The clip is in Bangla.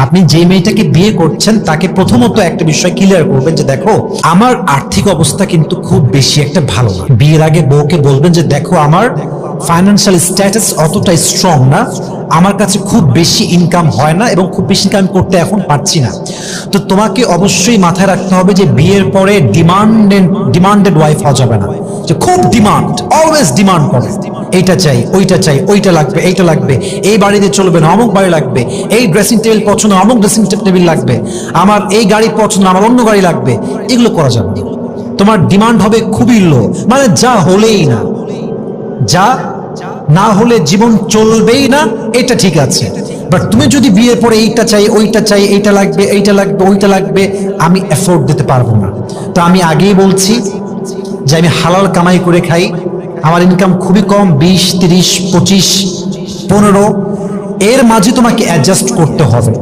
আপনি যে মেয়েটাকে বিয়ে করছেন তাকে প্রথমত একটা বিষয় ক্লিয়ার করবেন যে দেখো আমার আর্থিক অবস্থা কিন্তু খুব বেশি একটা ভালো না। বিয়ের আগে বউকে বলবেন যে দেখো আমার ফাইন্যান্সিয়াল স্ট্যাটাস অতটা স্ট্রং না, আমার কাছে খুব বেশি ইনকাম হয় না এবং খুব বেশি ইনকাম করতে এখন পারছি না। তো তোমাকে অবশ্যই মাথায় রাখতে হবে যে বিয়ের পরে ডিমান্ডেড ওয়াইফ হওয়া যাবে না, যে খুব ডিমান্ড, অলওয়েজ ডিমান্ড করে এইটা চাই ওইটা লাগবে এইটা লাগবে, এই বাড়িতে চলবে না অমুক বাড়ি লাগবে, এই ড্রেসিং টেবিল পছন্দ অমুক ড্রেসিং টেবিল লাগবে, আমার এই গাড়ি পছন্দ আমার অন্য গাড়ি লাগবে, এগুলো করা যাবে না। তোমার ডিমান্ড হবে খুবই লো, মানে যা হলেই না, যা না হলে জীবন চলবেই না, এটা ঠিক আছে। বাট তুমি যদি বিয়ের পরে এইটা চাই ওইটা চাই, এইটা লাগবে এইটা লাগবে ওইটা লাগবে, আমি এফোর্ড দিতে পারবো না। তো আমি আগেই বলছি যে আমি হালাল কামাই করে খাই, আমার ইনকাম খুবই কম, 20, 30, 25, 15, এর মাঝে তোমাকে অ্যাডজাস্ট করতে হবে।